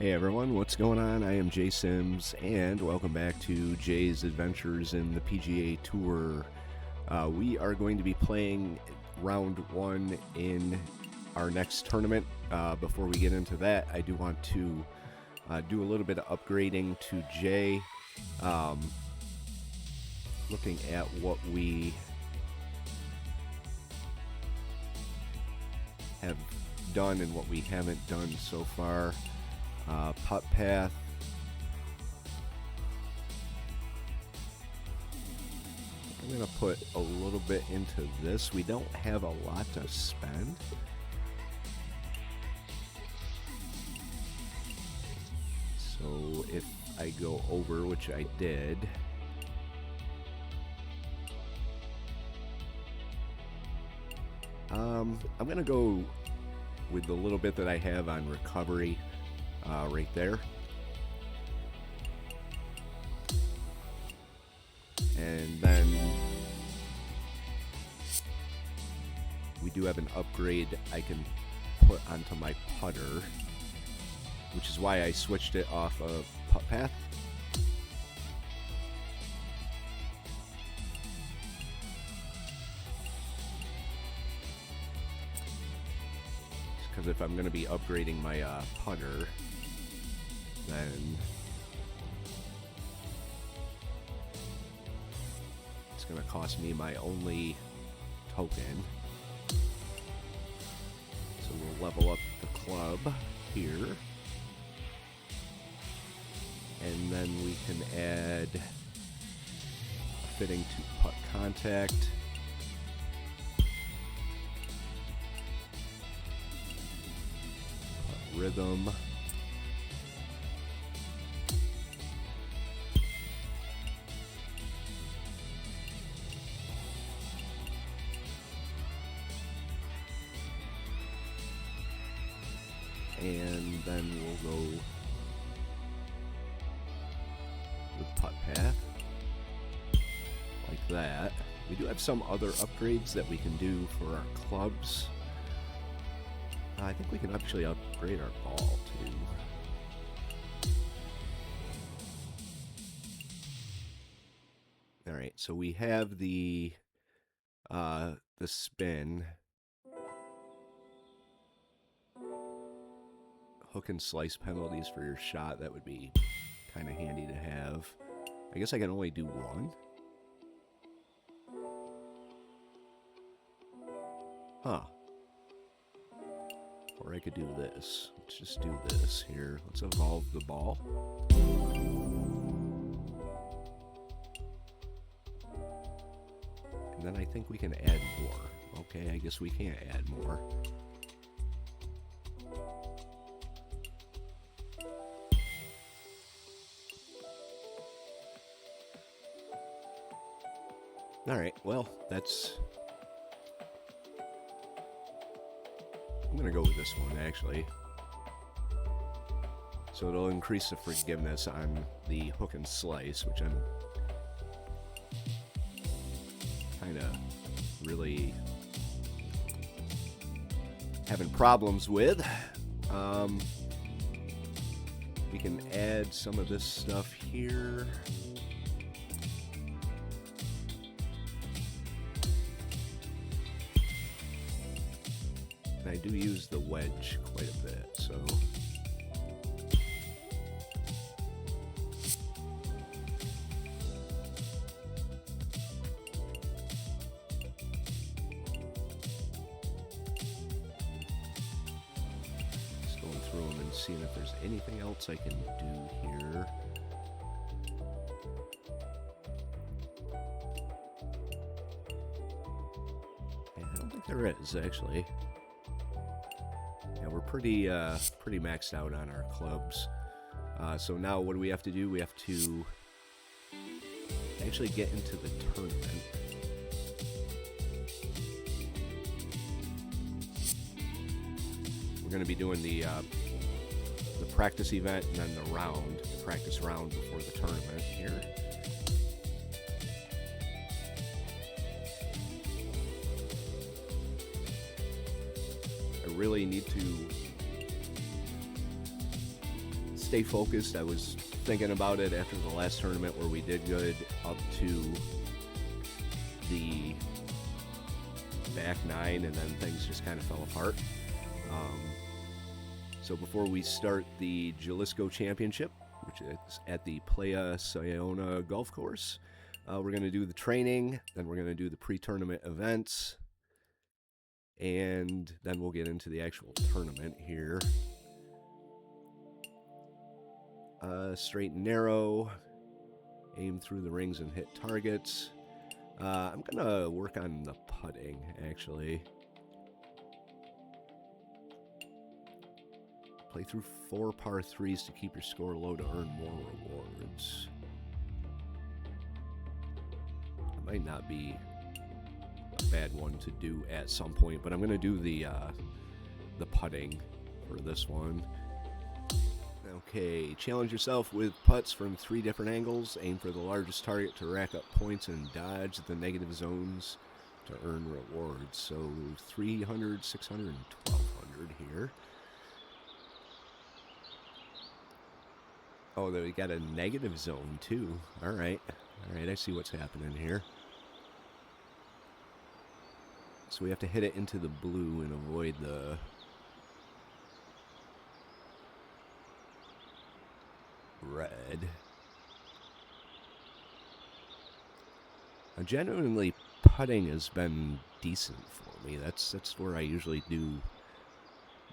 Hey everyone, what's going on? I am Jay Sims, and welcome back to Jay's Adventures in the PGA Tour. We are going to be playing round one in our next tournament. Before we get into that, I do want to do a little bit of upgrading to Jay. Looking at what we have done and what we haven't done so far. Putt path. I'm going to put a little bit into this. We don't have a lot to spend. So if I go over, which I did, I'm going to go with the little bit that I have on recovery. Right there. And then we do have an upgrade I can put onto my putter, which is why I switched it off of putt path. Because if I'm going to be upgrading my putter, then it's going to cost me my only token. So we'll level up the club here. And then we can add a fitting to putt contact. Putt rhythm. And then we'll go with putt path, like that. We do have some other upgrades that we can do for our clubs. I think we can actually upgrade our ball too. All right, so we have the spin. Hook and slice penalties for your shot. That would be kind of handy to have. I guess I can only do one. Huh. Or I could do this. Let's just do this here. Let's evolve the ball. And then I think we can add more. Okay, I guess we can't add more. Alright, well, that's... I'm going to go with this one, actually. So it'll increase the forgiveness on the hook and slice, which I'm kind of really having problems with. We can add some of this stuff here. I do use the wedge quite a bit, so just going through them and seeing if there's anything else I can do here. Yeah, I don't think there is, actually. Yeah, we're pretty maxed out on our clubs. So now what do we have to do? We have to actually get into the tournament. We're going to be doing the practice event and then the practice round before the tournament here. I really need to stay focused. I was thinking about it after the last tournament where we did good up to the back nine, and then things just kind of fell apart. So before we start the Jalisco Championship, which is at the Playa Sayona Golf Course, we're going to do the training, then we're going to do the pre-tournament events, and then we'll get into the actual tournament here. Straight and narrow, aim through the rings and hit targets. I'm going to work on the putting, actually. Play through 4 par 3s to keep your score low to earn more rewards. That might not be a bad one to do at some point, but I'm going to do the putting for this one. Okay, challenge yourself with putts from 3 different angles. Aim for the largest target to rack up points and dodge the negative zones to earn rewards. So 300, 600, and 1200 here. Oh, we got a negative zone too. All right, I see what's happening here. So we have to hit it into the blue and avoid the red. Now, genuinely, putting has been decent for me. That's where I usually do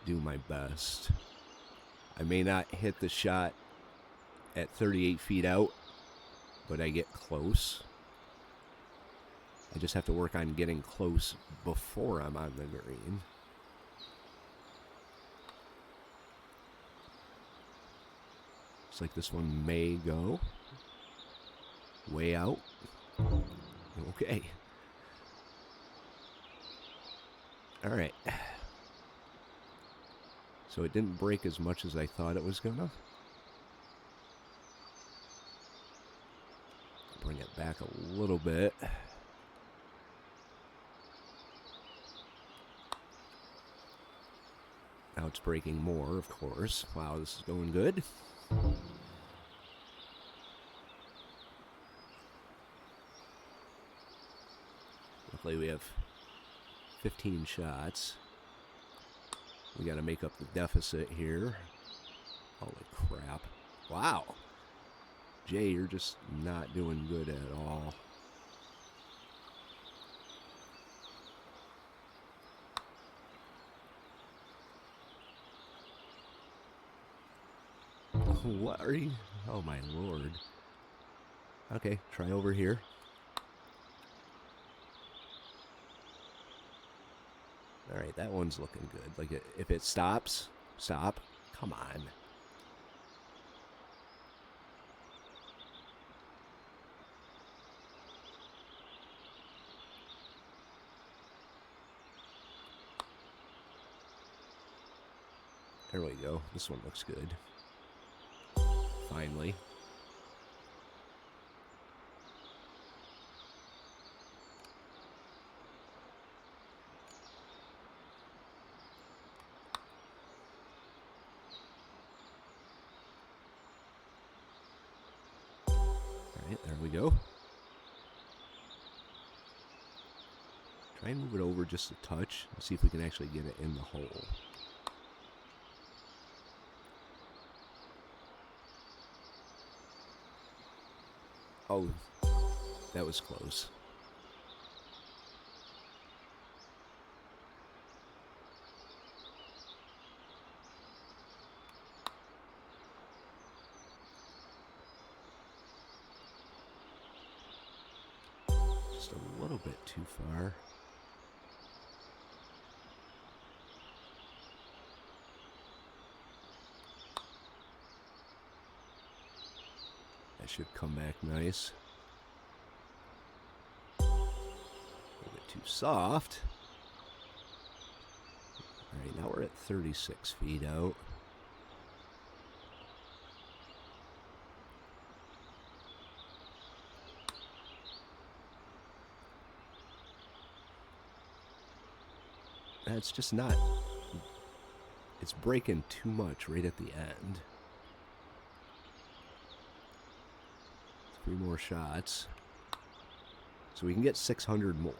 my best. I may not hit the shot at 38 feet out, but I get close. I just have to work on getting close before I'm on the green. Looks like this one may go way out. Okay. All right. So it didn't break as much as I thought it was gonna. Bring it back a little bit. Now it's breaking more, of course. Wow, this is going good. Luckily we have 15 shots. We got to make up the deficit here. Holy crap. Wow. Jay, you're just not doing good at all. What are you? Oh my lord. Okay, try over here. Alright, that one's looking good. Like, if it stops, stop. Come on. There we go. This one looks good. Finally. Alright, there we go. Try and move it over just a touch and see if we can actually get it in the hole. Oh, that was close. Just a little bit too far. That should come back nice. A little bit too soft. Alright, now we're at 36 feet out. It's just not... It's breaking too much right at the end. 3 more shots. So we can get 600 more.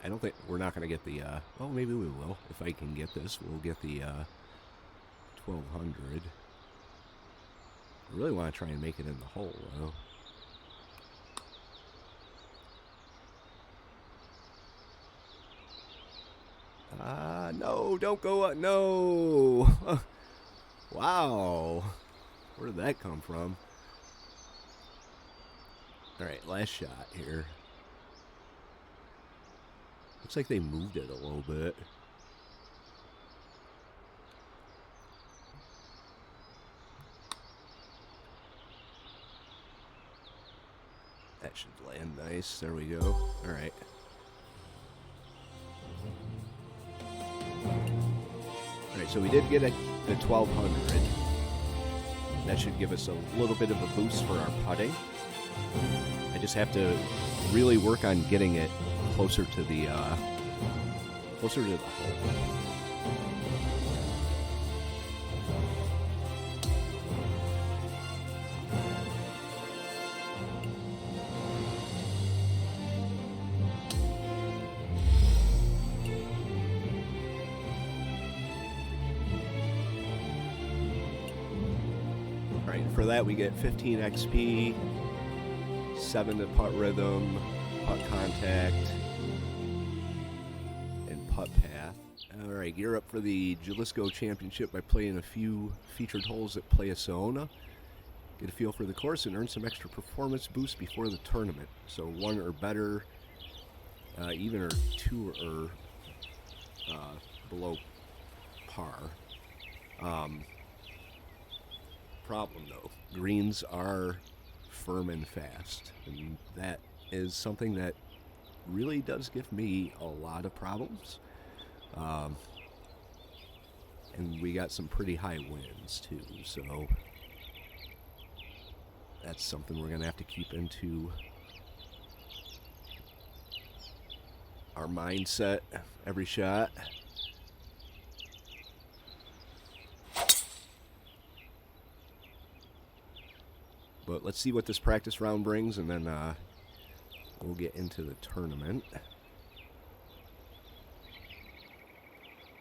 I don't think we're not going to get the, well, maybe we will. If I can get this, we'll get the 1200. I really want to try and make it in the hole, though. No, don't go up. No. Wow. Where did that come from? All right, last shot here. Looks like they moved it a little bit. That should land nice. There we go. All right. All right, so we did get the 1200. That should give us a little bit of a boost for our putting. I just have to really work on getting it closer to the hole. All right, for that we get 15 XP, 7 to putt rhythm, putt contact, and putt path. Alright, gear up for the Jalisco Championship by playing a few featured holes at Playa Saona. Get a feel for the course and earn some extra performance boost before the tournament. So 1 or better, even or 2 or below par. Problem though, greens are firm and fast, and that is something that really does give me a lot of problems. And we got some pretty high winds too, so that's something we're gonna have to keep into our mindset every shot. But let's see what this practice round brings, and then we'll get into the tournament.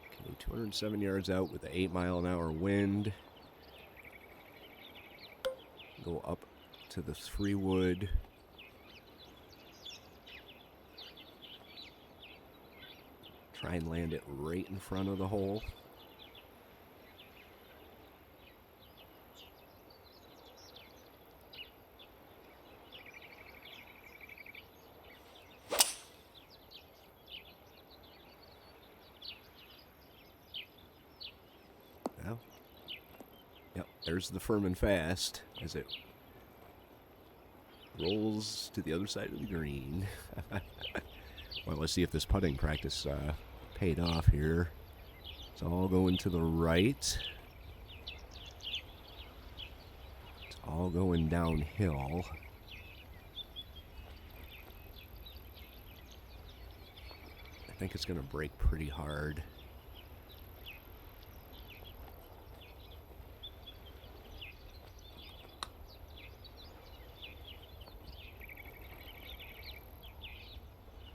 Okay, 207 yards out with an 8-mile-an-hour wind. Go up to the 3-wood. Try and land it right in front of the hole. Yep, there's the firm and fast as it rolls to the other side of the green. Well, let's see if this putting practice paid off here. It's all going to the right. It's all going downhill. I think it's going to break pretty hard.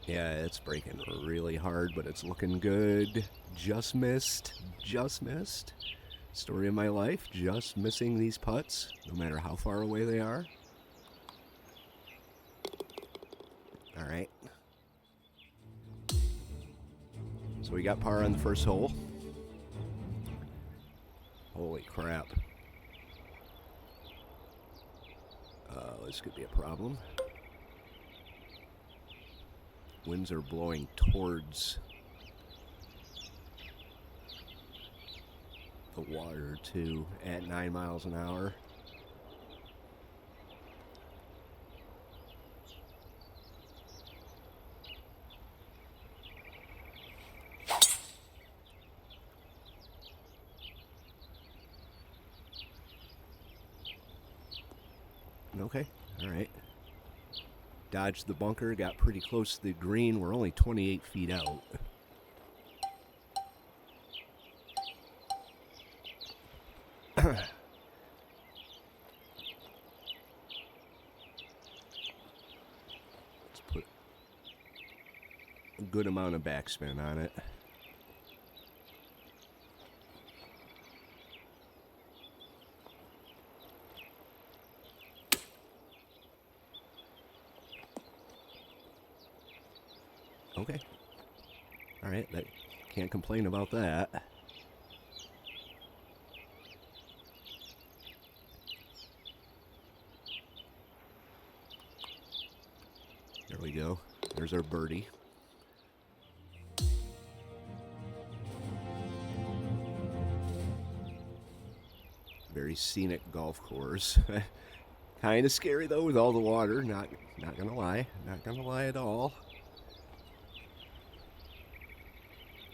Yeah, it's breaking really hard, but it's looking good. Just missed. Just missed. Story of my life, just missing these putts, no matter how far away they are. All right. So we got par on the first hole. Holy crap. This could be a problem. Winds are blowing towards the water too at 9 miles an hour. Okay, all right. Dodged the bunker, got pretty close to the green. We're only 28 feet out. Let's put a good amount of backspin on it. Okay. All right, can't complain about that. There we go. There's our birdie. Very scenic golf course. Kind of scary though with all the water. Not gonna lie. Not gonna lie at all.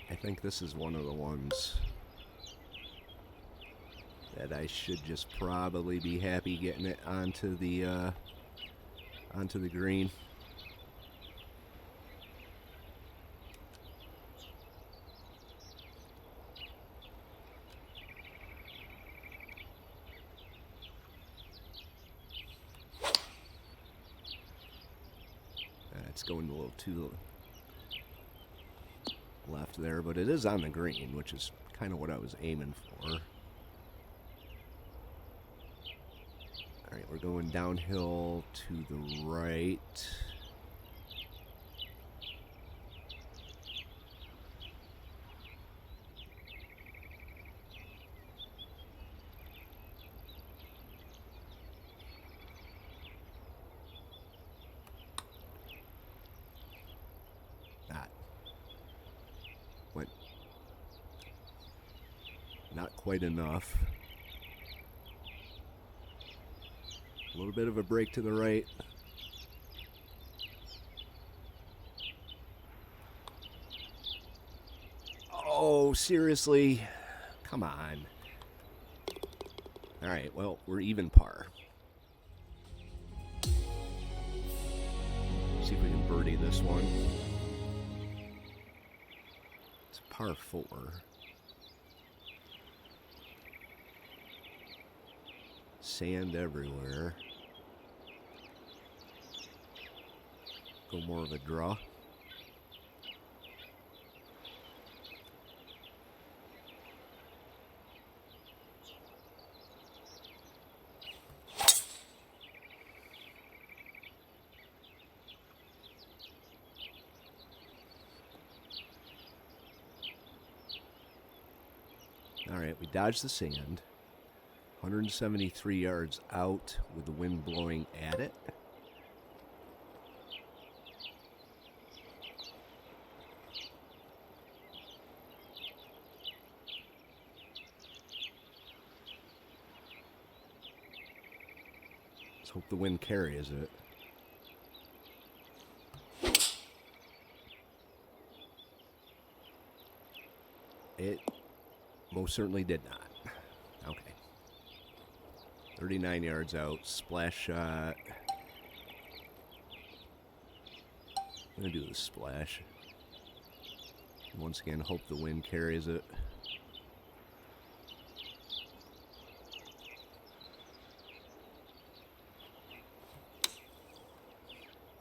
I think this is one of the ones that I should just probably be happy getting it onto the green. It's going a little too left there, but it is on the green, which is kind of what I was aiming for. All right, we're going downhill to the right. Not quite enough. A little bit of a break to the right. Oh, seriously? Come on. All right, well, we're even par. See if we can birdie this one. It's par 4. Sand everywhere. Go more of a draw. All right, we dodged the sand. 173 yards out with the wind blowing at it. Let's hope the wind carries it. It most certainly did not. Okay. 39 yards out, splash shot. I'm going to do the splash. Once again, hope the wind carries it.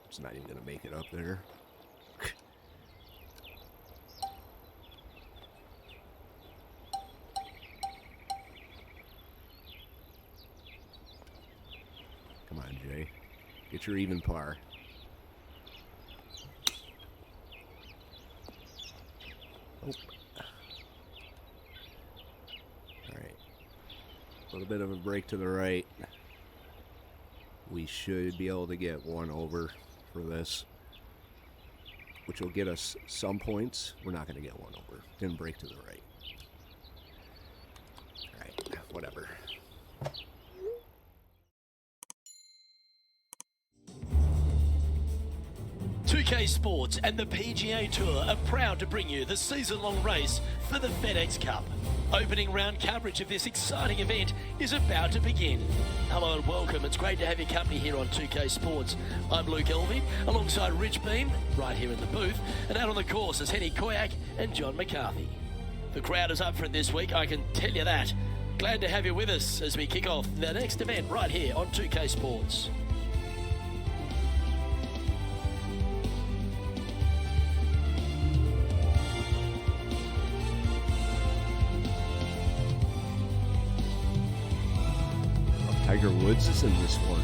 It's not even going to make it up there. Come on, Jay. Get your even par. Oh. All right. A little bit of a break to the right. We should be able to get one over for this, which will get us some points. We're not going to get one over. Didn't break to the right. All right, whatever. PGA Sports and the PGA Tour are proud to bring you the season-long race for the FedEx Cup. Opening round coverage of this exciting event is about to begin. Hello and welcome. It's great to have your company here on 2K Sports. I'm Luke Elvey, alongside Rich Beam, right here in the booth, and out on the course is Henny Koyak and John McCarthy. The crowd is up for it this week, I can tell you that. Glad to have you with us as we kick off the next event right here on 2K Sports. Tiger Woods is in this one.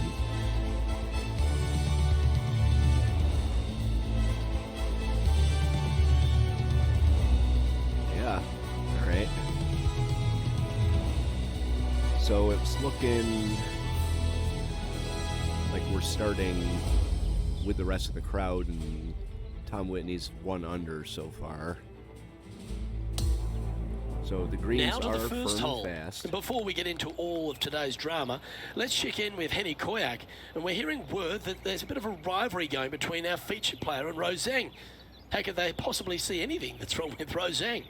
Yeah, all right. So it's looking like we're starting with the rest of the crowd, and Tom Whitney's 1 under so far. So the greens now to are the first firm hole. and fast. And before we get into all of today's drama, let's check in with Henny Koyak. And we're hearing word that there's a bit of a rivalry going between our featured player and Rose Zhang. How could they possibly see anything that's wrong with Rose Zhang?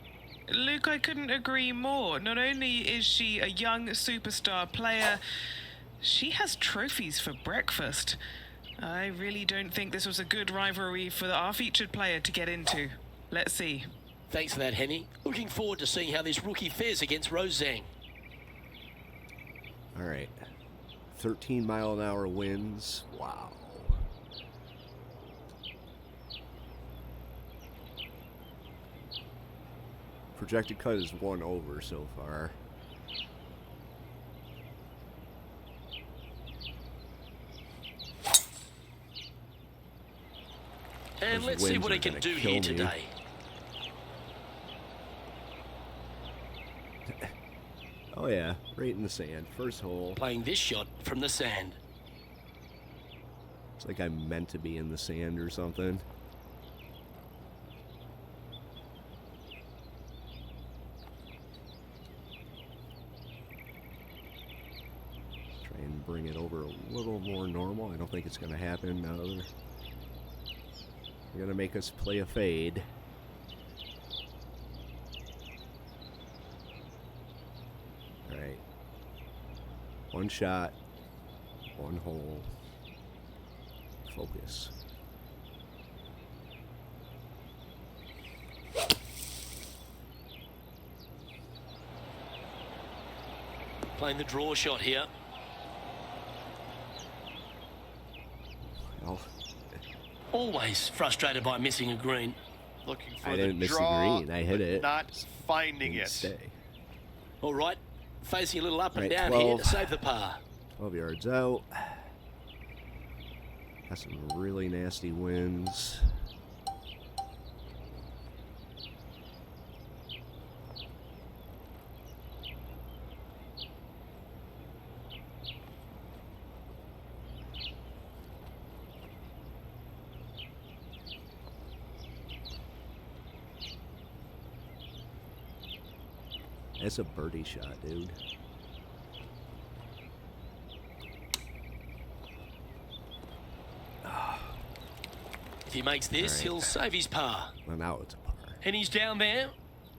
Luke, I couldn't agree more. Not only is she a young superstar player, she has trophies for breakfast. I really don't think this was a good rivalry for our featured player to get into. Let's see. Thanks for that, Henny. Looking forward to seeing how this rookie fares against Rose Zhang. All right. 13-mile-an-hour winds. Wow. Projected cut is 1 over so far. And Those let's see winds what are he can gonna do kill here me. today. Oh yeah, right in the sand. First hole. Playing this shot from the sand. It's like I'm meant to be in the sand or something. Try and bring it over a little more normal. I don't think it's going to happen. No, they're going to make us play a fade. All right. 1 shot, 1 hole. Focus. Playing the draw shot here. Well, Always frustrated by missing a green. Looking for I the didn't miss the draw, green. I hit but it. not finding didn't it. stay. All right, facing a little up and Right, down 12. here to save the par. 12 yards out. Got some really nasty winds. That's a birdie shot, dude. If he makes this, All right. he'll save his par. Well, now it's a par. And he's down there.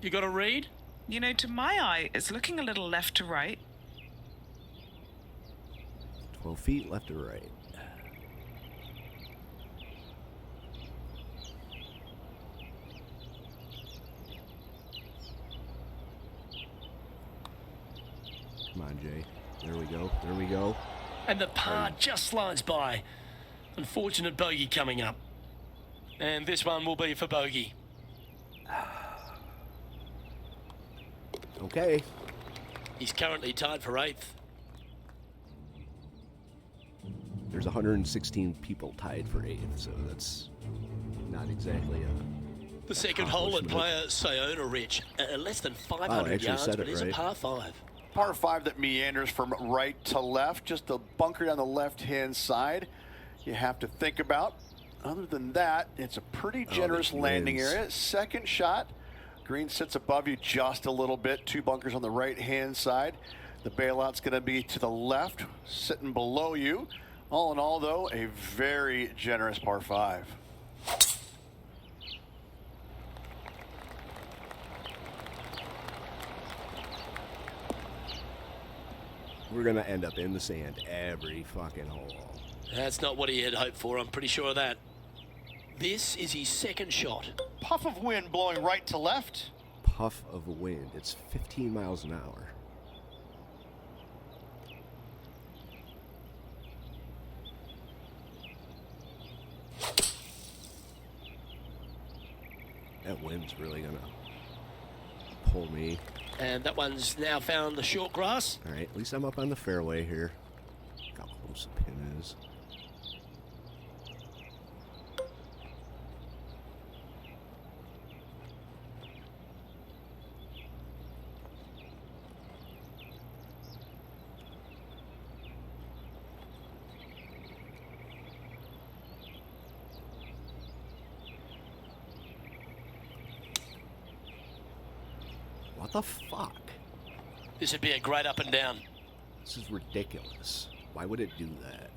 You got a read? You know, to my eye, it's looking a little left to right. 12 feet left or right. Come on, Jay. There we go. There we go. And the par just slides by. Unfortunate bogey coming up. And this one will be for bogey. Okay. He's currently tied for 8th. There's 116 people tied for 8th, so that's not exactly a... The second hole at accomplishment. player Sayona Rich. Less than Wow, I 500 actually yards, said but it it's right. a par 5. Par 5 that meanders from right to left, just a bunker down the left-hand side you have to think about. Other than that, it's a pretty generous these landing winds. area. Second shot, green sits above you just a little bit. 2 bunkers on the right-hand side. The bailout's going to be to the left, sitting below you. All in all, though, a very generous par 5. We're going to end up in the sand every fucking hole. That's not what he had hoped for, I'm pretty sure of that. This is his second shot. Puff of wind blowing right to left. Puff of wind. It's 15 miles an hour. That wind's really going to pull me. And that one's now found the short grass. All right, at least I'm up on the fairway here. Look how close the pin is. What the fuck? This would be a great up and down. This is ridiculous. Why would it do that?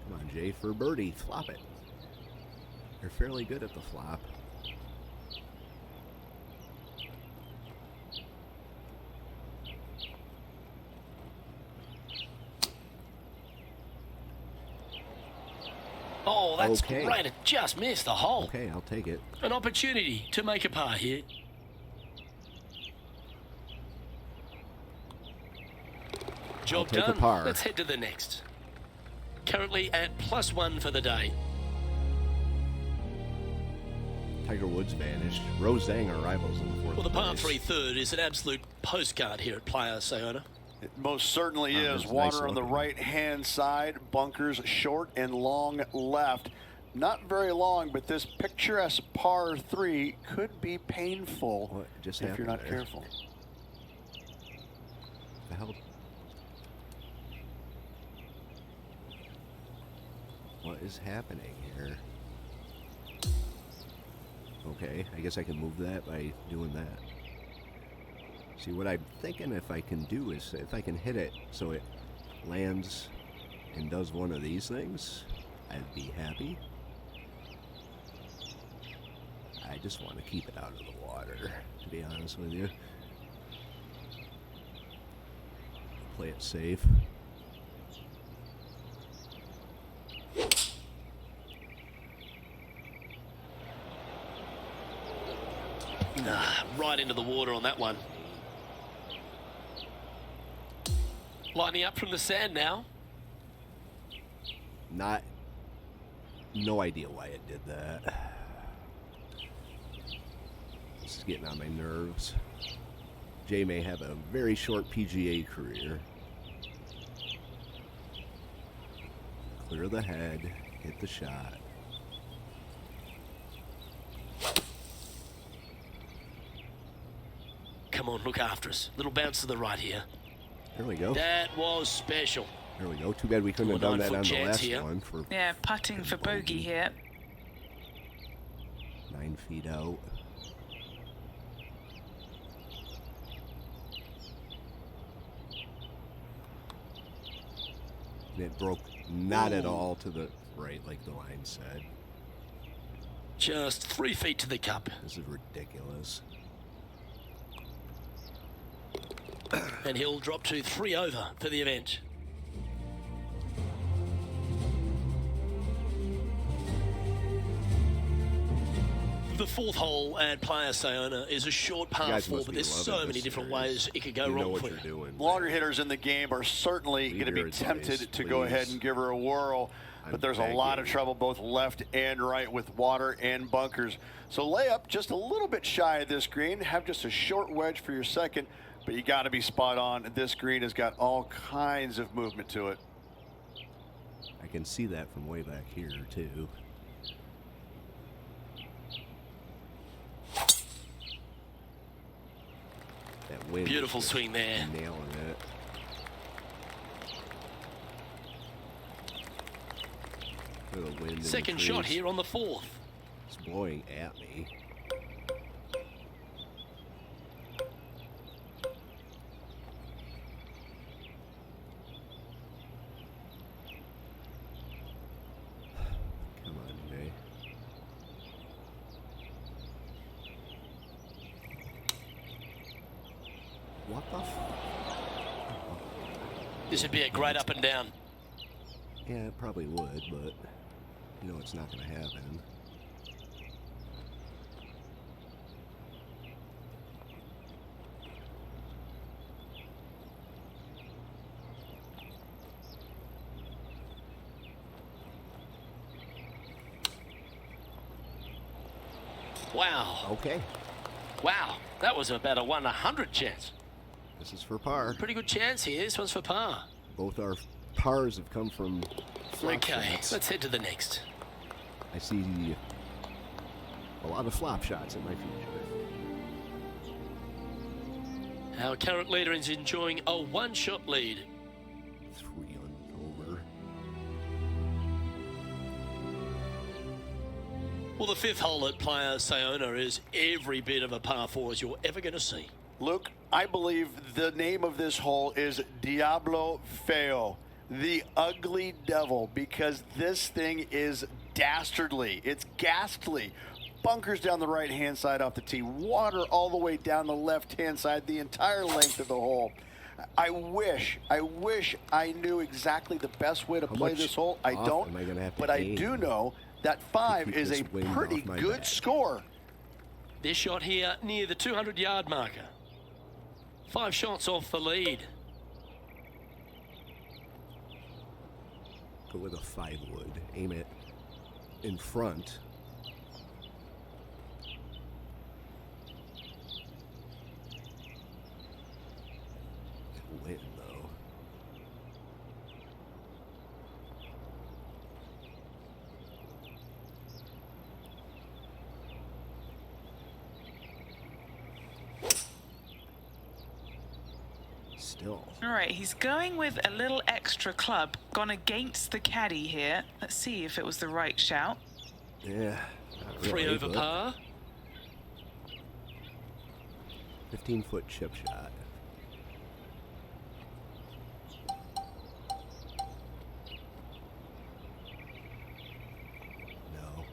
Come on, Jay, for birdie. Flop it. You're fairly good at the flop. Oh, that's Okay. great. It just missed the hole. Okay, I'll take it. An opportunity to make a par here. Job take a done. par. Let's head to the next. Currently at +1 for the day. Tiger Woods vanished. Rose Zhang are rivals in the fourth Well, the par place. 3 third is an absolute postcard here at Playa Sayona. It most certainly is. it's Water nice on the looking. right-hand side, bunkers short and long left. Not very long, but this picturesque par 3 could be painful What just if you're not happened there? careful. The hell? What is happening here? Okay, I guess I can move that by doing that. See, what I'm thinking if I can do is if I can hit it so it lands and does one of these things, I'd be happy. I just want to keep it out of the water, to be honest with you. Play it safe. Right into the water on that one. Lining up from the sand now. No idea why it did that. This is getting on my nerves. Jay may have a very short PGA career. Clear the head, hit the shot. Come on, look after us. Little bounce to the right here. There we go. That was special. There we go. Too bad we couldn't have done that 9-foot on the chance last here. one for Yeah, putting for bogey here. 9 feet out. And it broke not at all to the right like the line said. Just 3 feet to the cup. This is ridiculous. And he'll drop to 3 over for the event. The fourth hole at Playa Sayona is a short You par guys 4, must but be there's so loving many this different series. ways it could go You know wrong what for you're you. doing. Longer hitters in the game are certainly Leave going to your be advice, tempted to go ahead please. and give her a whirl. I'm But there's a lot of begging. trouble both left and right with water and bunkers. So lay up just a little bit shy of this green. Have just a short wedge for your second, but you got to be spot on. This green has got all kinds of movement to it. I can see that from way back here too. That wind is Beautiful just swing there. Nailing it. Look at the wind in the Second shot trees. here on the 4th. It's blowing at me. What the This would be a great up and down. Yeah, it probably would, but you know it's not going to happen. Wow. Okay, Wow. That was about a 1/100 chance. this is for par. Pretty good chance here. This one's for par. Both our pars have come from flop Okay, shots. let's head to the next. I see a lot of flop shots in my future. Our current leader is enjoying a one-shot lead. 3 over. Well, the fifth hole at Playa Sayona is every bit of a par 4 as you're ever going to see. Luke, I believe the name of this hole is Diablo Feo, the ugly devil, because this thing is dastardly. It's ghastly. Bunkers down the right-hand side off the tee, water all the way down the left-hand side, the entire length of the hole. I wish I knew exactly the best way to How play much this hole. I off don't, am I gonna have to but I aim do know that 5 keep is this a wind pretty off my good back? score. This shot here near the 200-yard marker. 5 shots off the lead. Go with a 5 wood. Aim it in front. It'll win though. Still. All right, he's going with a little extra club, gone against the caddy here. Let's see if it was the right shout. Yeah. not 3 really, over but par. 15-foot chip shot. No.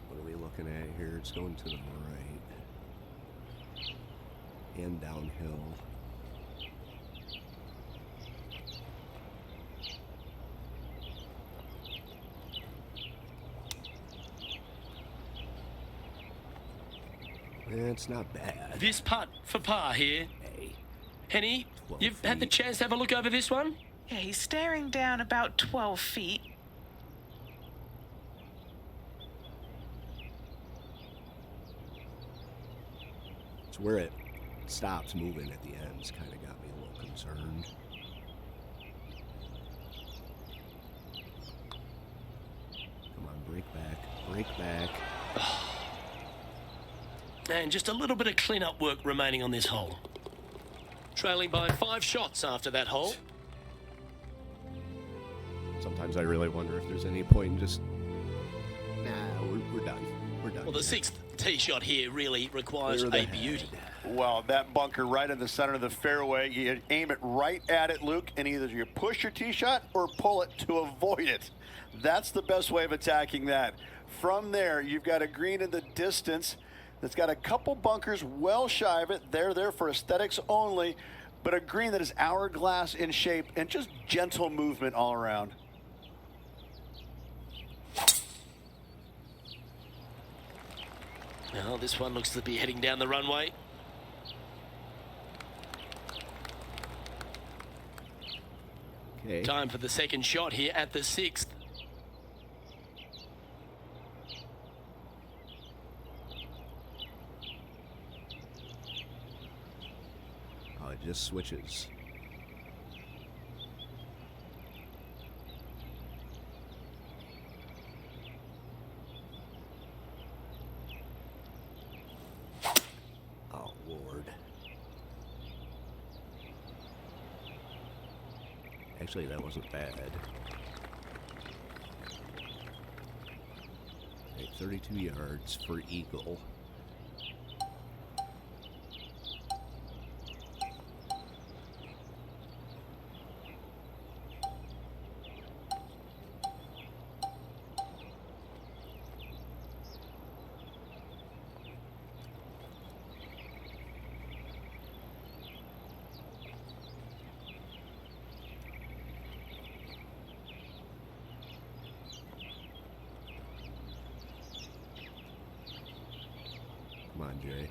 What are we looking at here? It's going to the right. And downhill. It's not bad. This putt for par here. Hey, Henny, 12 you've had the feet. chance to have a look over this one? Yeah, he's staring down about 12 feet. It's where it stops moving at the ends. Kind of got me a little concerned. Come on, break back. Break back. And just a little bit of clean-up work remaining on this hole. Trailing by 5 shots after that hole. Sometimes I really wonder if there's any point in just... Nah, we're done. We're done. Well, the 6th tee shot here really requires Clear a the head. beauty. Well, that bunker right in the center of the fairway, you aim it right at it, Luke, and either you push your tee shot or pull it to avoid it. That's the best way of attacking that. From there, you've got a green in the distance that's got a couple bunkers well shy of it. They're there for aesthetics only, but a green that is hourglass in shape and just gentle movement all around. Now, this one looks to be heading down the runway. Okay. Time for the second shot here at the 6th. Oh, it just switches. Oh, Lord. Actually, that wasn't bad. Okay, 32 yards for eagle. on, Jay.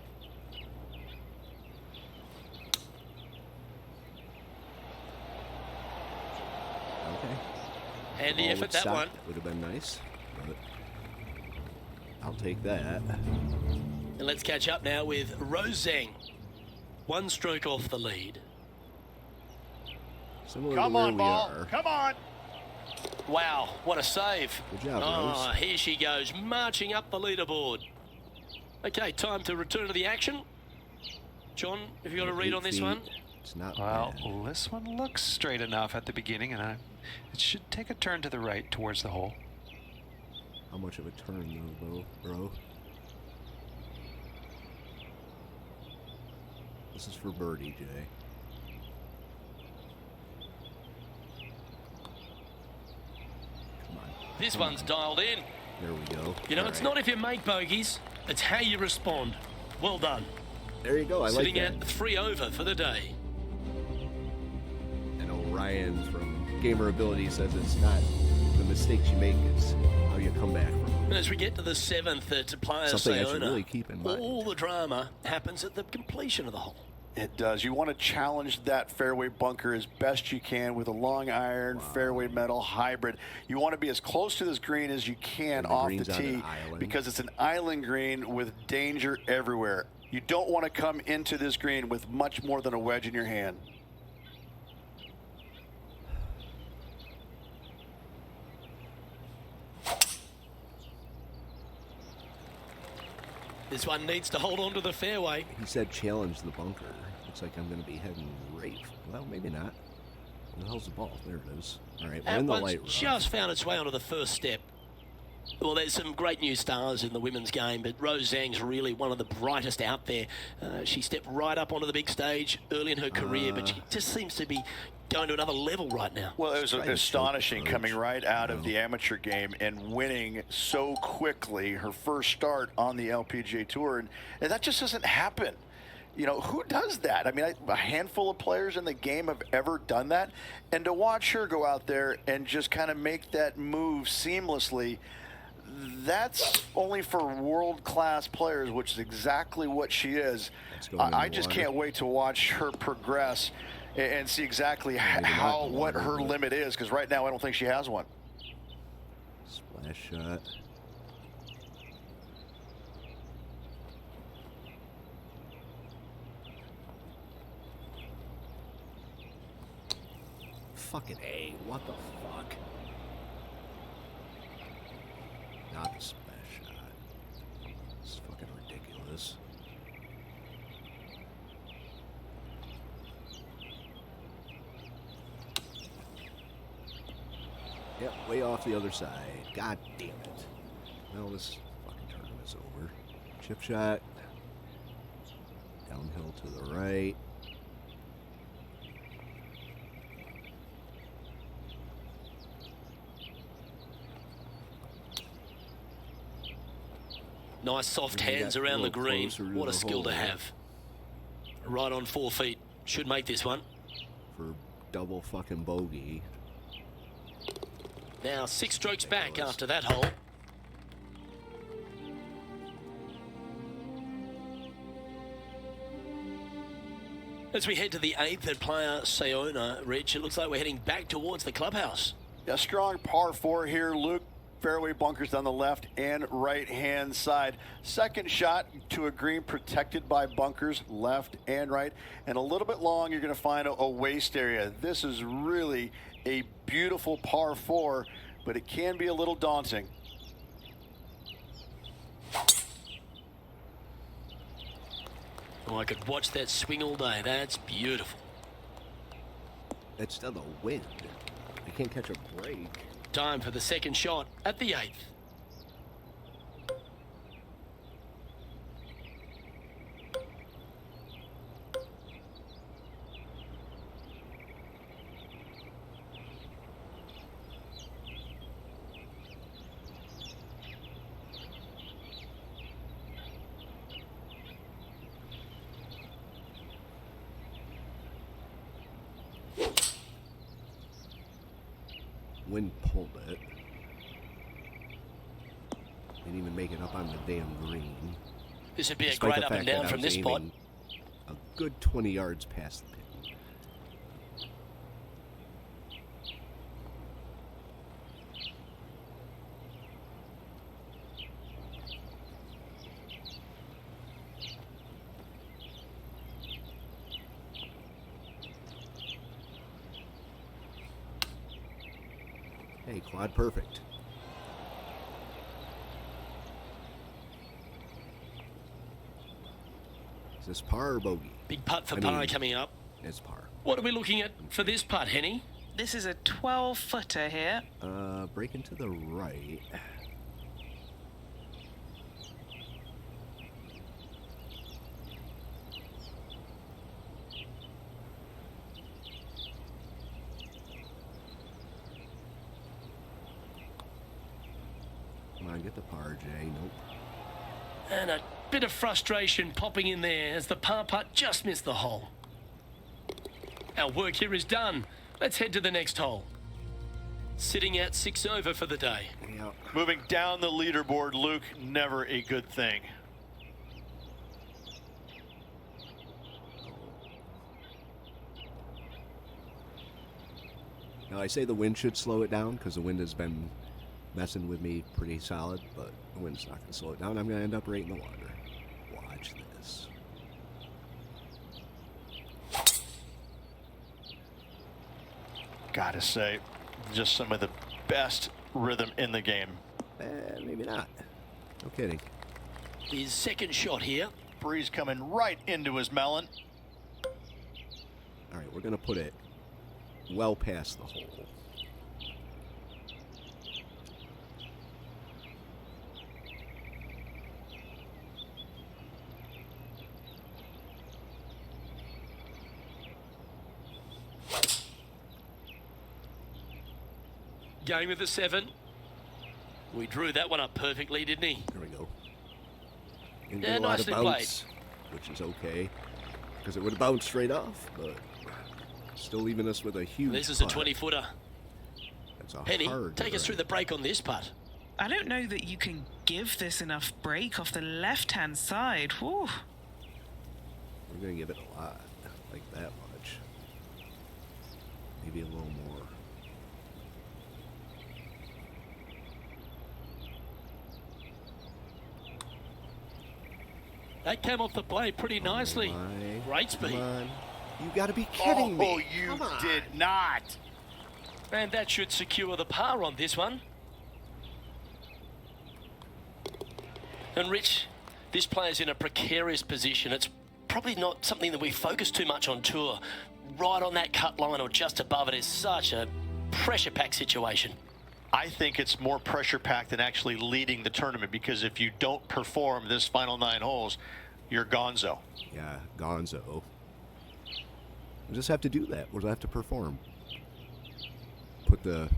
Okay. Handy Ball effort, would that stop. one. Would have been nice, but I'll take that. And let's catch up now with Rose Zhang. One stroke off the lead. Similar Come to where on, we ball. are. Come on. Wow, what a save. Good job, Oh, Rose. here she goes, marching up the leaderboard. Okay, time to return to the action. John, have you got a read 8 on this feet. one? It's not Well, bad. this one looks straight enough at the beginning, and it should take a turn to the right towards the hole. How much of a turn, though, bro? This is for birdie, Jay. Come on. This Come one's on. dialed in. There we go. You know, All it's right. not if you make bogeys, it's how you respond. Well done. There you go. I like Sitting that. at 3 over for the day. I know Ryan from Gamer Ability says it's not the mistakes you make, it's how you come back from them. And as we get to the 7th at Playa Something I should Sayona, really keep in mind. all the drama happens at the completion of the hole. It does. You want to challenge that fairway bunker as best you can with a long iron, fairway metal hybrid. You want to be as close to this green as you can And the off the green's on an tee island. because it's an island green with danger everywhere. You don't want to come into this green with much more than a wedge in your hand. This one needs to hold on to the fairway. He said challenge the bunker. Looks like I'm going to be heading right. Well, maybe not. Where the hell's the ball? There it is. All right, we're That in the one's light rough. just found its way onto the first step. Well, there's some great new stars in the women's game, but Rose Zhang's really one of the brightest out there. She stepped right up onto the big stage early in her career, but she just seems to be going to another level right now. Well, it was Trying to astonishing choke the coming coach. right out of the amateur game and winning so quickly her first start on the LPGA Tour. And that just doesn't happen. You know, who does that? I mean, a handful of players in the game have ever done that. And to watch her go out there and just kind of make that move seamlessly, that's only for world-class players, which is exactly what she is. Let's go in I the just water. can't wait to watch her progress and see exactly how what her limit is, because right now I don't think she has one. Splash shot. Fucking A. What the fuck? Not a splash shot. It's fucking ridiculous. Yep, way off the other side. God damn it. Well, this fucking tournament's over. Chip shot. Downhill to the right. Nice soft And we hands got a around the little green. closer to What a the skill to hole. have. Right on 4 feet. Should make this one. For double fucking bogey. Now 6 strokes back Ridiculous. after that hole. As we head to the 8th at Playa Sayona, Rich, it looks like we're heading back towards the clubhouse. A strong par 4 here, Luke. Fairway bunkers on the left and right hand side. Second shot to a green protected by bunkers left and right, and a little bit long you're going to find a waste area. This is really a beautiful par 4, but it can be a little daunting. Oh, I could watch that swing all day. That's beautiful. It's still the wind. I can't catch a break. Time for the second shot at the 8th. Wind pulled it. Didn't even make it up on the damn green. This would be a Despite great the up and fact that down I from was this spot. aiming a good 20 yards past the pin. Hey, quad perfect. Is this par or bogey? Big putt for I par mean- coming up. It's par. What are we looking at for this putt, Henny? This is a 12-footer here. Breaking to the right. Come on, get the par, Jay. Nope. And a bit of frustration popping in there as the par putt just missed the hole. Our work here is done. Let's head to the next hole. Sitting at 6 over for the day. Yeah. Moving down the leaderboard, Luke, never a good thing. Now, I say the wind should slow it down because the wind has been messing with me pretty solid, but the wind's not going to slow it down. I'm going to end up right in the water. Watch this. Gotta say, just some of the best rhythm in the game. Maybe not. No kidding. His second shot here. Breeze coming right into his melon. All right, we're going to put it well past the hole. Game of the 7. We drew that one up perfectly, didn't he? There we go. Didn't Yeah, get a lot of nicely bounce, which is okay, because it would have bounced straight off, but still leaving us with a huge This is a putt. 20-footer. That's a Penny, hard take us through the break on this putt. I don't know that you can give this enough break off the left-hand side. Whew. We're going to give it a lot, like that much. Maybe a little more. That came off the blade pretty nicely. My, Great speed. Come on. You got to be kidding me. Oh, you Come on. did not. And that should secure the par on this one. And Rich, this player's in a precarious position. It's probably not something that we focus too much on tour. Right on that cut line or just above it is such a pressure-packed situation. I think it's more pressure-packed than actually leading the tournament, because if you don't perform this final 9 holes, you're gonzo. Yeah, gonzo. We'll just have to do that. We'll have to perform. Put the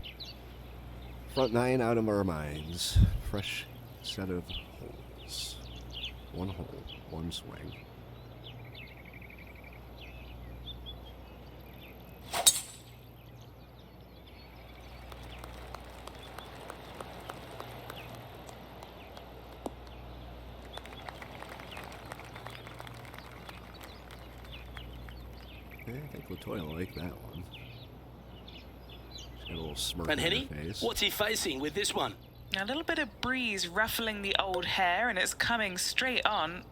front 9 out of our minds. Fresh set of holes. One hole, one swing. I think Latoya will like that one. She's got a little smirk And on her Henny, face. what's he facing with this one? A little bit of breeze ruffling the old hair, and it's coming straight on.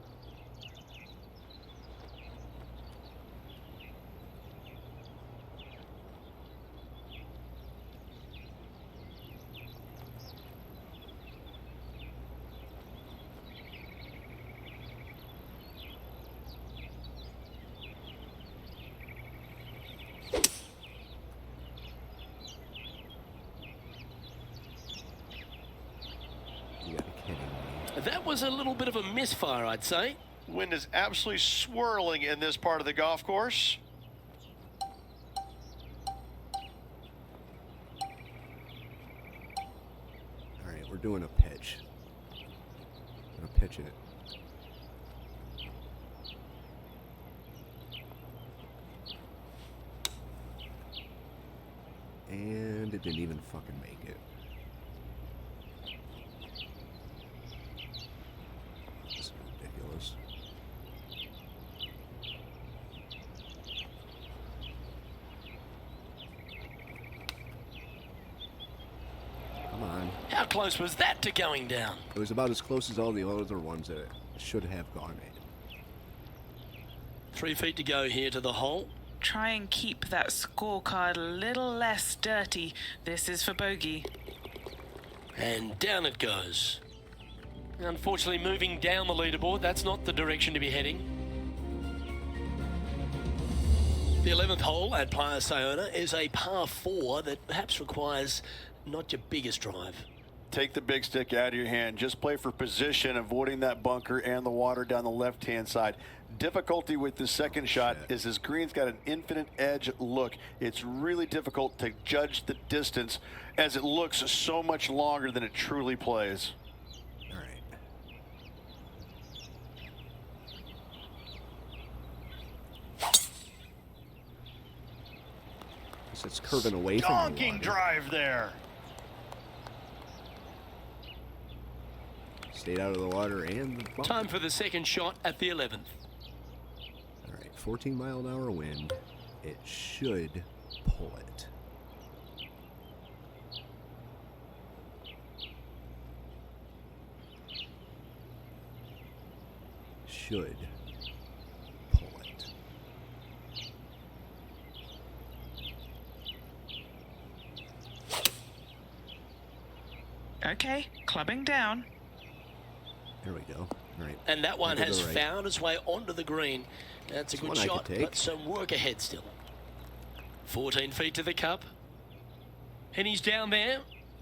You gotta be kidding me. That was a little bit of a misfire, I'd say. Wind is absolutely swirling in this part of the golf course. All right, we're doing a pitch. I'm gonna pitch it. And it didn't even fucking make it. This is ridiculous. gone. How close was that to going down? It was about as close as all the other ones that it should have gone in. 3 feet to go here to the hole. Try and keep that scorecard a little less dirty. This is for bogey. And down it goes. Unfortunately, moving down the leaderboard, that's not the direction to be heading. The 11th hole at Playa Sayona is a par 4 that perhaps requires not your biggest drive. Take the big stick out of your hand. Just play for position, avoiding that bunker and the water down the left-hand side. Difficulty with the second shot is this green's got an infinite edge look. It's really difficult to judge the distance as it looks so much longer than it truly plays. All right. So it's curving away from the Donking water. drive there. Stayed out of the water and the bunker. Time for the second shot at the 11th. All right, 14-mile-an-hour wind. It should pull it. Should pull it. Okay, clubbing down. There we go. All right. And that one Into the has right. found its way onto the green. That's a That's good one I shot, could take. but some work ahead still. 14 feet to the cup. Henny's down there.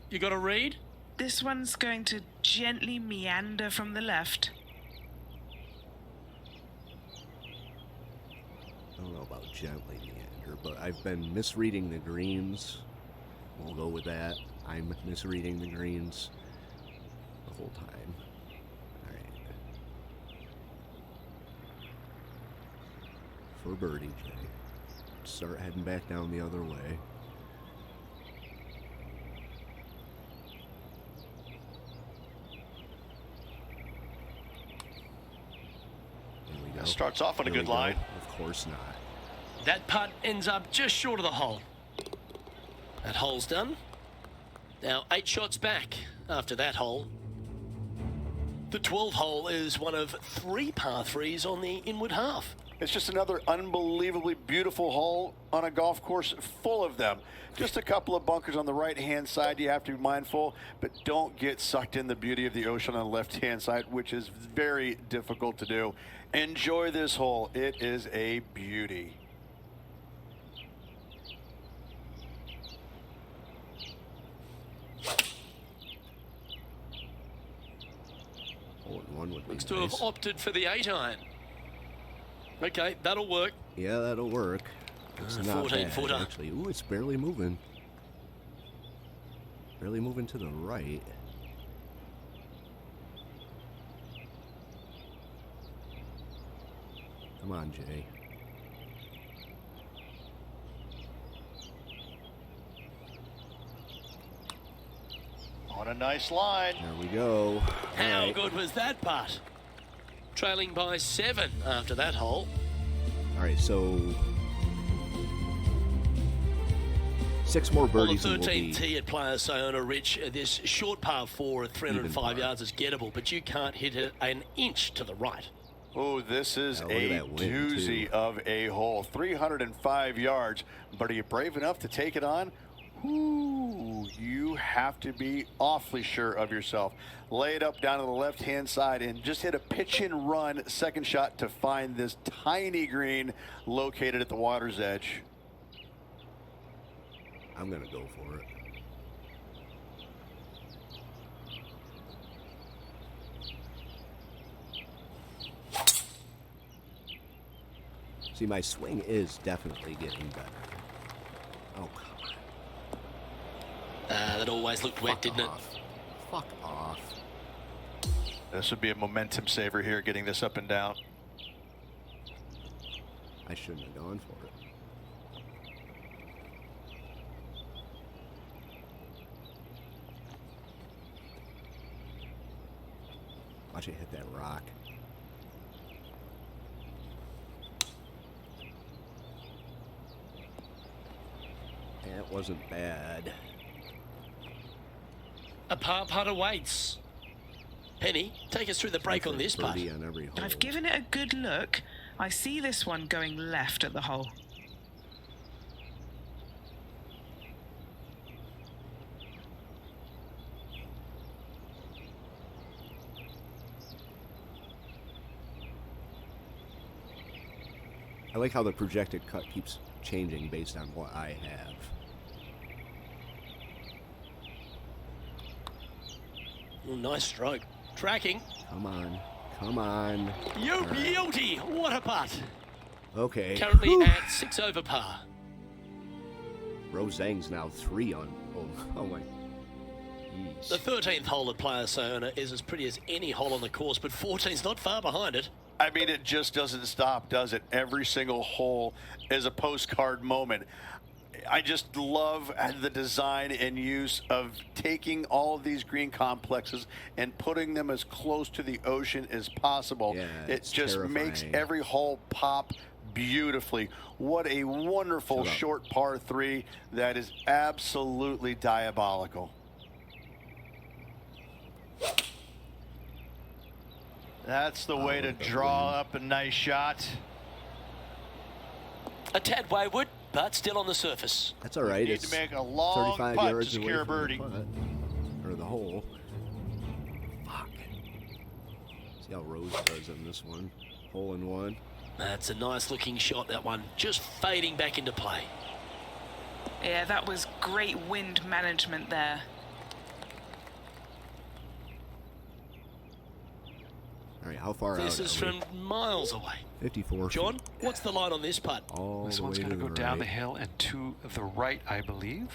You got a read? This one's going to gently meander from the left. I don't know about gently meander, but I've been misreading the greens. We'll go with that. I'm misreading the greens the whole time. All right. For birdie, Jay. Start heading back down the other way. There we go. Starts off on a There good we go. line. Of course not. That putt ends up just short of the hole. That hole's done. Now 8 shots back after that hole. The 12th hole is one of 3 par 3s on the inward half. It's just another unbelievably beautiful hole on a golf course full of them. Just a couple of bunkers on the right-hand side you have to be mindful, but don't get sucked in the beauty of the ocean on the left-hand side, which is very difficult to do. Enjoy this hole. It is a beauty. Hole in one would be Looks to have nice. opted for the 8-iron. Okay, that'll work. Yeah, that'll work. It's not 14 bad, footer. actually. Ooh, it's barely moving. Barely moving to the right. Come on, Jay. On a nice line. There we go. How All right. good was that putt? Trailing by 7 after that hole. All right, so 6 more On the birdies and we'll 13th be tee at Playa Sayona, Rich, this short par 4 at 305 Even par. yards is gettable, but you can't hit it an inch to the right. Oh, this is Yeah, look at a that wind, doozy too. of a hole. 305 yards, but are you brave enough to take it on? Ooh, you have to be awfully sure of yourself. Lay it up down to the left-hand side and just hit a pitch and run second shot to find this tiny green located at the water's edge. I'm going to go for it. See, my swing is definitely getting better. Oh, come on. That always looked wet, didn't it? Fuck off. This would be a momentum saver here, getting this up and down. I shouldn't have gone for it. Watch it hit that rock. That wasn't bad. A par putt awaits. Penny, take us through the break on this putt. On every hole. I've given it a good look. I see this one going left at the hole. I like how the projected cut keeps changing based on what I have. Oh, nice stroke. Tracking. Come on. Come on. You All right. beauty! What a putt. Okay. Currently Whew. at 6 over par. Rose Zhang's now 3 on. Oh my. Jeez. The 13th hole at Playa Sayona is as pretty as any hole on the course, but 14's not far behind it. I mean, it just doesn't stop, does it? Every single hole is a postcard moment. I just love the design and use of taking all of these green complexes and putting them as close to the ocean as possible. Yeah, it it's just terrifying. makes every hole pop beautifully. What a wonderful short par 3 that is absolutely diabolical. That's the way to draw up a nice shot. A tad wayward, but still on the surface. That's all right. Need It's to make a long 35 putt yards to away secure a from birdie. the putt, or the hole. Fuck. See how Rose does in this one. Hole in one. That's a nice looking shot, that one. Just fading back into play. Yeah, that was great wind management there. All right, how far This out is are we? from miles away. 54 John, feet. what's the line on this putt? All This the one's way going to to go the down the right. hill and to the right, I believe.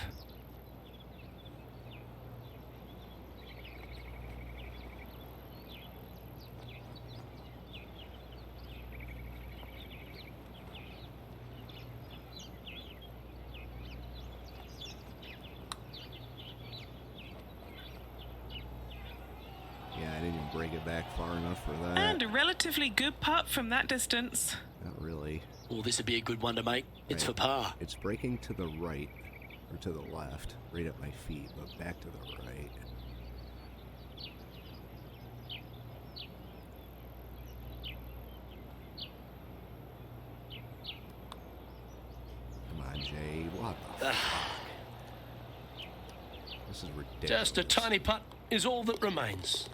Yeah, I didn't even break it back far enough for that. And a relatively good putt from that distance. Not really. Oh, this would be a good one to make. It's Right. for par. It's breaking to the right, or to the left, right at my feet, but back to the right. Come on, Jay. What the fuck? This is ridiculous. Just a tiny putt is all that remains.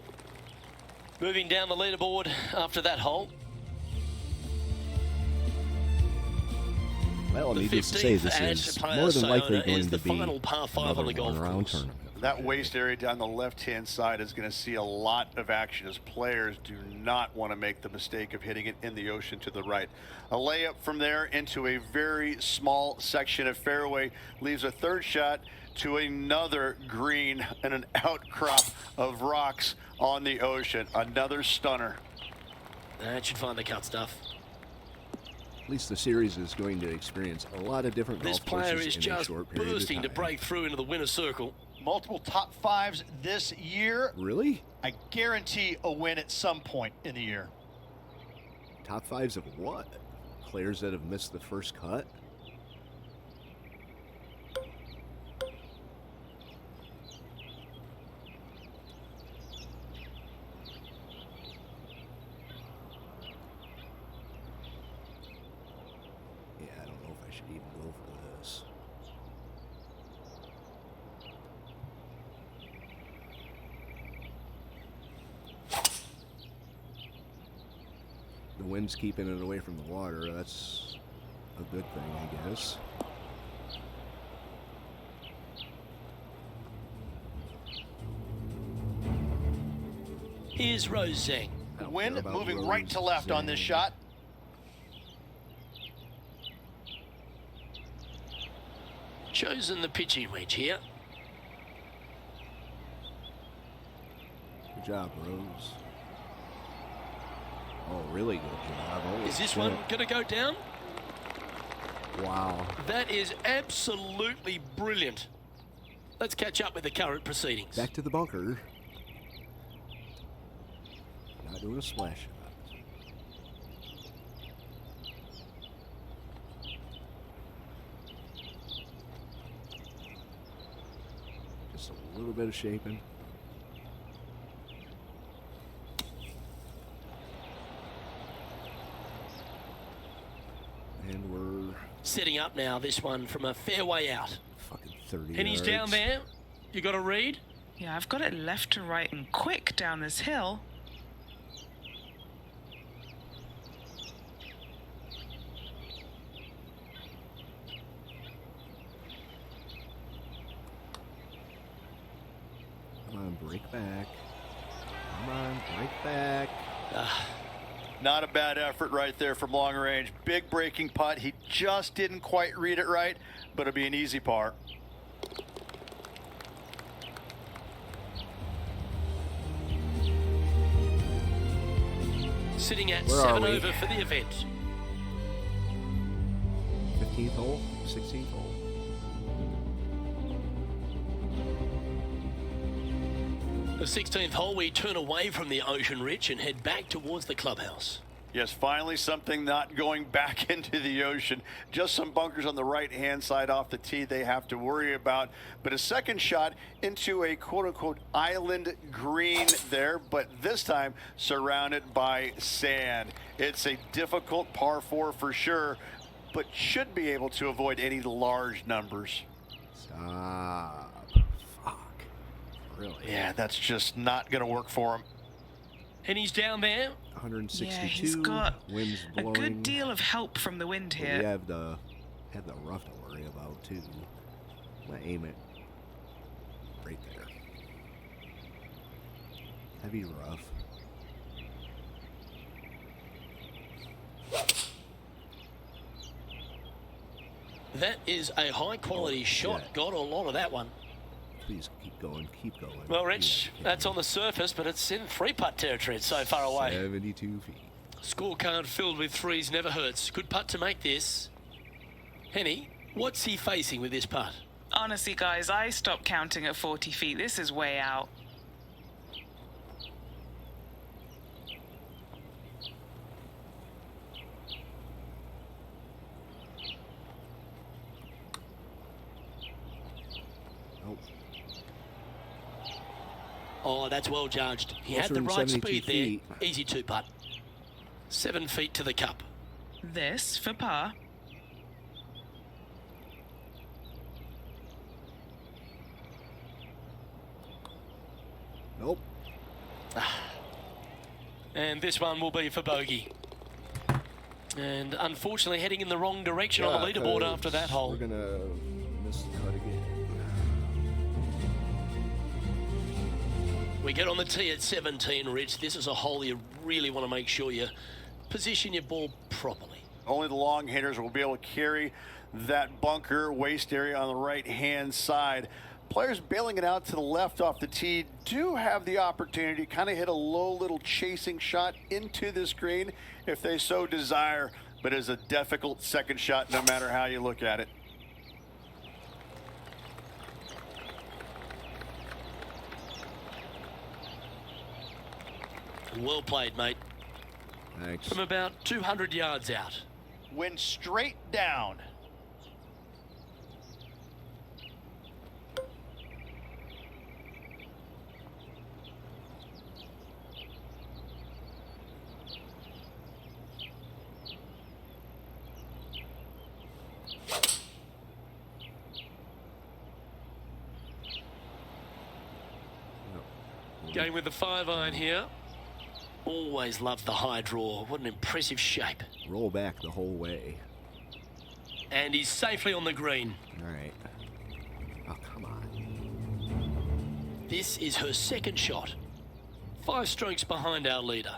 Moving down the leaderboard after that hole. Well, The needless to say, 15th this at is Playa more than likely Sayona going is to the be final par 5 on another the golf one-round course. tournament. That waist area down the left-hand side is going to see a lot of action as players do not want to make the mistake of hitting it in the ocean to the right. A layup from there into a very small section of fairway leaves a third shot to another green and an outcrop of rocks on the ocean. Another stunner. That should find the cut stuff. At least the series is going to experience a lot of different This golf player courses is in a just short period bursting of to time. break through into the winner's circle. Multiple top 5s this year. Really? I guarantee a win at some point in the year. Top 5s of what? Players that have missed the first cut? Yeah, I don't know if I should even go for this. The wind's keeping it away from the water. That's a good thing, I guess. Here's Rose Zhang. The care wind about moving right to Rose left on this Zhang. shot. Chosen the pitching wedge here. Good job, Rose. Oh, really good job. Holy Is this shit. one going to go down? Wow. That is absolutely brilliant. Let's catch up with the current proceedings. Back to the bunker. Not doing a splash shot. Just a little bit of shaping. setting up now, this one from a fairway out. Fucking 30 Henny's yards. down there. You got a read? Yeah, I've got it left to right and quick down this hill. Come on, break back. Come on, break back. Not a bad effort right there from long range. Big breaking putt. He just didn't quite read it right, but it'll be an easy par. Sitting at Where are 7 we? over for the event. 15th hole? 16th hole? The 16th hole, we turn away from the ocean, Rich, and head back towards the clubhouse. Yes, finally something not going back into the ocean. Just some bunkers on the right-hand side off the tee they have to worry about. But a second shot into a quote-unquote island green there, but this time surrounded by sand. It's a difficult par 4 for sure, but should be able to avoid any large numbers. Stop. Fuck. Really? Yeah, that's just not going to work for him. Henny's down there. 162. Yeah, he's got Winds a blowing. good deal of help from the wind But here. we have the rough to worry about too. I'm gonna aim it right there. Heavy rough. That is a high-quality shot. yeah. Got a lot of that one. Please keep going, keep going. Well, Rich, that's on the surface, but it's in three-putt territory. It's so far away. 72 feet. Scorecard filled with threes never hurts. Good putt to make this. Henny, what's he facing with this putt? Honestly, guys, I stopped counting at 40 feet. This is way out. Oh, Oh, that's well judged. He had the right 172 speed feet. there. Easy two-putt. 7 feet to the cup. This for par. nope. And this one will be for bogey. And unfortunately heading in the wrong direction on the Yeah, leaderboard 'cause after that hole. We're gonna miss the cut again. We get on the tee at 17, Rich. This is a hole you really want to make sure you position your ball properly. Only the long hitters will be able to carry that bunker waist area on the right-hand side. Players bailing it out to the left off the tee do have the opportunity to kind of hit a low little chasing shot into this green if they so desire, but it's a difficult second shot no matter how you look at it. Well played, mate. Thanks. From about 200 yards out. Went straight down. Going with the 5-iron here. Always loved the high draw. What an impressive shape. Roll back the whole way. And he's safely on the green. All right. Oh, come on. This is her second shot. 5 strokes behind our leader.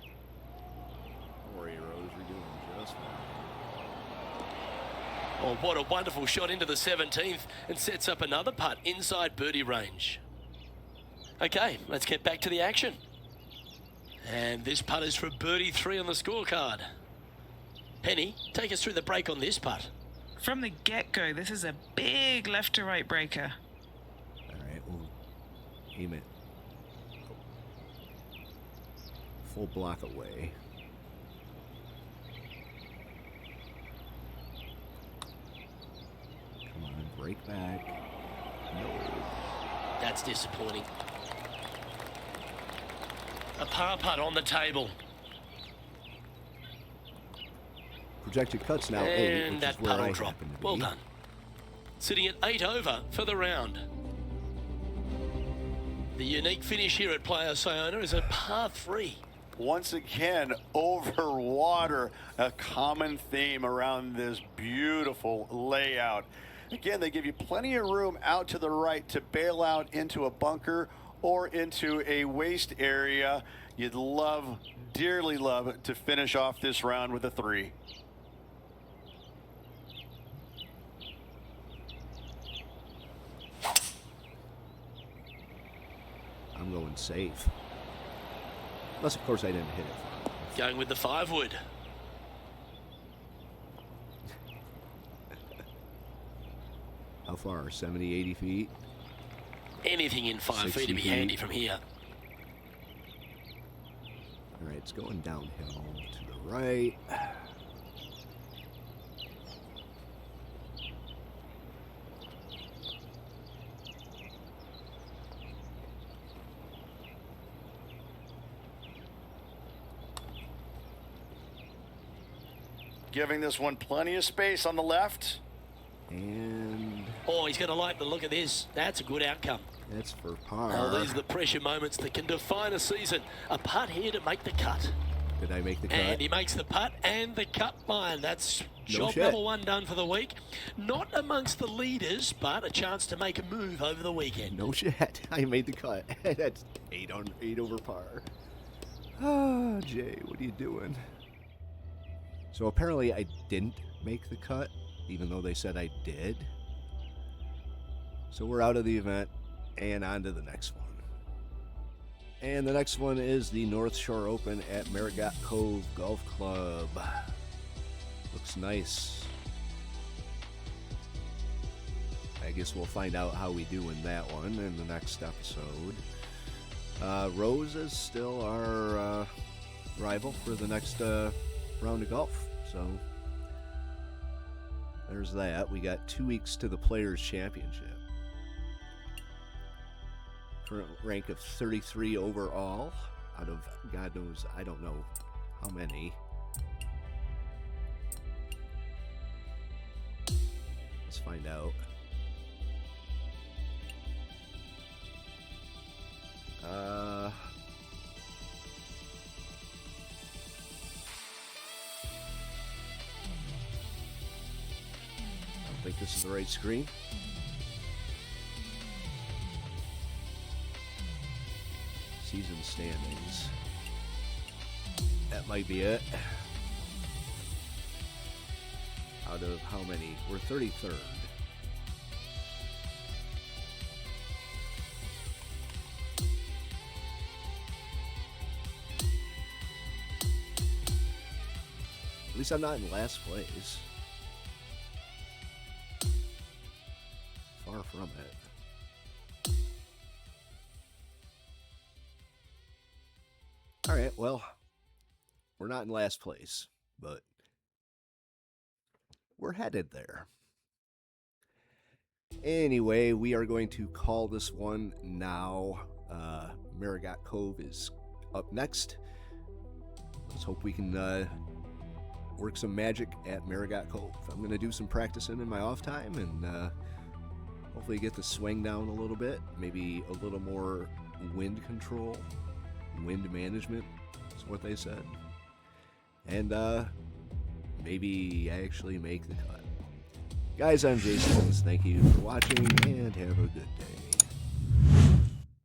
Don't worry, Rose. You're doing just fine. Oh, what a wonderful shot into the 17th and sets up another putt inside birdie range. Okay, let's get back to the action. And this putt is for birdie 3 on the scorecard. Penny, take us through the break on this putt. From the get-go, this is a big left-to-right breaker. All right, we'll aim it full block away. Come on, break back. No. That's disappointing. A par putt on the table. Projected cuts now 8, And which that is where putt I will drop. happen to be. Well done. Sitting at 8 over for the round. The unique finish here at Playa Sayona is a par 3. Once again, over water, a common theme around this beautiful layout. Again, they give you plenty of room out to the right to bail out into a bunker or into a waste area. You'd love, dearly love, to finish off this round with a 3. I'm going safe. Unless, of course, I didn't hit it. Going with the 5 wood. How far? 70, 80 feet? Anything in 5 feet 60 to be feet. handy from here. All right, it's going downhill to the right. Giving this one plenty of space on the left. And Oh, he's going to like the look of this. That's a good outcome. that's for par. Oh, these are the pressure moments that can define a season. A putt here to make the cut. Did I make the cut? And he makes the putt and the cut line. That's No job shit. number 1 done for the week. Not amongst the leaders, but a chance to make a move over the weekend. No shit. I made the cut. That's 8 over par. Ah, Jay, what are you doing? So apparently I didn't make the cut, even though they said I did. So we're out of the event and on to the next one. And the next one is the North Shore Open at Marigot Cove Golf Club. Looks nice. I guess we'll find out how we do in that one in the next episode. Rose is still our rival for the next round of golf. So there's that. We got 2 weeks to the Players' Championship. Current rank of 33 overall out of God knows, I don't know how many. Let's find out. I don't think this is the right screen. Season standings. That might be it. Out of how many? We're 33rd. At least I'm not in last place. Far from it. All right, well, we're not in last place, but we're headed there. Anyway, we are going to call this one now. Marigot Cove is up next. Let's hope we can work some magic at Marigot Cove. I'm going to do some practicing in my off time and hopefully get the swing down a little bit. Maybe a little more wind control. Wind management is what they said. And maybe actually make the cut. Guys, I'm Jason. Thank you for watching and have a good day.